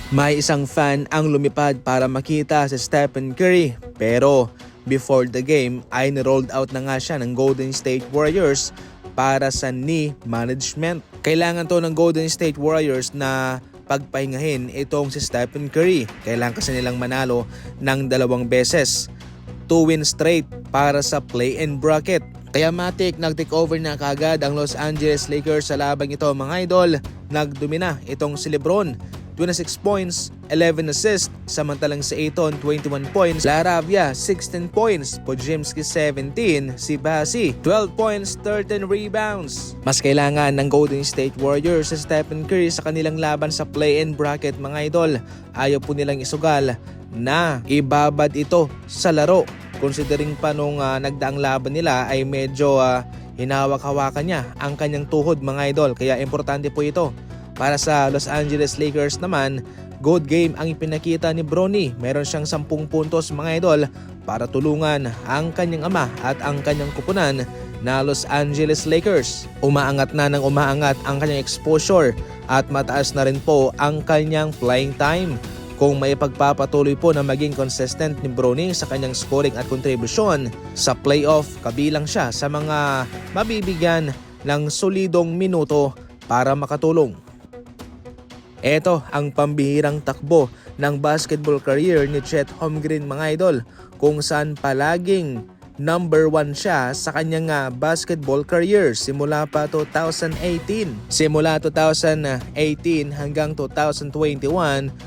May isang fan ang lumipad para makita si Stephen Curry, pero before the game ay ni-rolled out na nga siya ng Golden State Warriors para sa knee management. Kailangan to ng Golden State Warriors na pagpahingahin itong si Stephen Curry. Kailangan kasi nilang manalo ng 2 beses, 2 wins straight para sa play-in bracket. Kaya matik nag-take over na kaagad ang Los Angeles Lakers sa labang ito mga idol. Nagdumi na itong si LeBron, 26 points, 11 assists, samantalang si Ayton 21 points, Laravia 16 points, Podziemski 17, si Basi 12 points, 13 rebounds. Mas kailangan ng Golden State Warriors si Stephen Curry sa kanilang laban sa play-in bracket mga idol. Ayaw po nilang isugal na ibabad ito sa laro. Considering pa nung nagdaang laban nila ay medyo hinawak-hawakan niya ang kanyang tuhod mga idol. Kaya importante po ito. Para sa Los Angeles Lakers naman, good game ang ipinakita ni Bronny. Meron siyang 10 puntos mga idol para tulungan ang kanyang ama at ang kanyang kupunan na Los Angeles Lakers. Umaangat na ng umaangat ang kanyang exposure at mataas na rin po ang kanyang playing time. Kung may pagpapatuloy po na maging consistent ni Bronny sa kanyang scoring at kontribusyon sa playoff, kabilang siya sa mga mabibigyan ng solidong minuto para makatulong. Ito ang pambihirang takbo ng basketball career ni Chet Holmgren mga idol, kung saan palaging number 1 siya sa kanyang basketball career simula pa 2018. Simula 2018 hanggang 2021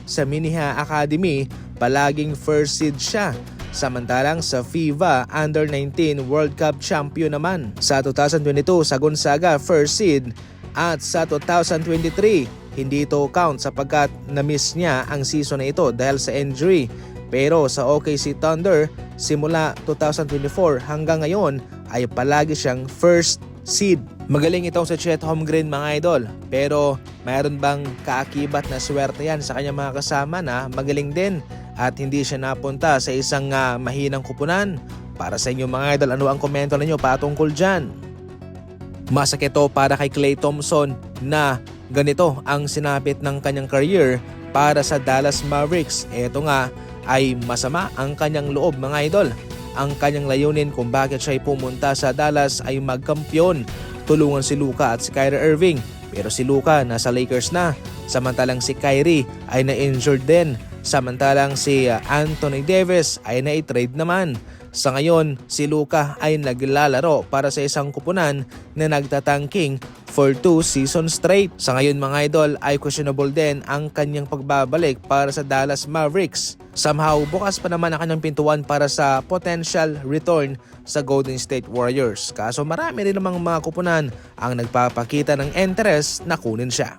sa Miniha Academy, palaging first seed siya. Samantalang sa FIBA Under-19 World Cup champion naman. Sa 2022 sa Gonzaga first seed at sa 2023 hindi ito count sapagkat na-miss niya ang season na ito dahil sa injury. Pero sa OKC Thunder, simula 2024 hanggang ngayon ay palagi siyang first seed. Magaling itong si Chet Holmgren mga idol. Pero mayroon bang kaakibat na swerte yan sa kanyang mga kasama na magaling din at hindi siya napunta sa isang mahinang kupunan? Para sa inyo mga idol, ano ang komento ninyo patungkol dyan? Masakit to para kay Klay Thompson na ganito ang sinapit ng kanyang career para sa Dallas Mavericks. Ito nga ay masama ang kanyang loob mga idol. Ang kanyang layunin kung bakit siya ay pumunta sa Dallas ay magkampiyon. Tulungan si Luka at si Kyrie Irving. Pero si Luka nasa Lakers na. Samantalang si Kyrie ay na-injured din. Samantalang si Anthony Davis ay na-trade naman. Sa ngayon, si Luka ay naglalaro para sa isang kupunan na nagtatangking for 2 seasons straight. Sa ngayon mga idol ay questionable din ang kanyang pagbabalik para sa Dallas Mavericks. Somehow bukas pa naman ang kanyang pintuan para sa potential return sa Golden State Warriors. Kaso marami rin namang mga kupunan ang nagpapakita ng interest na kunin siya.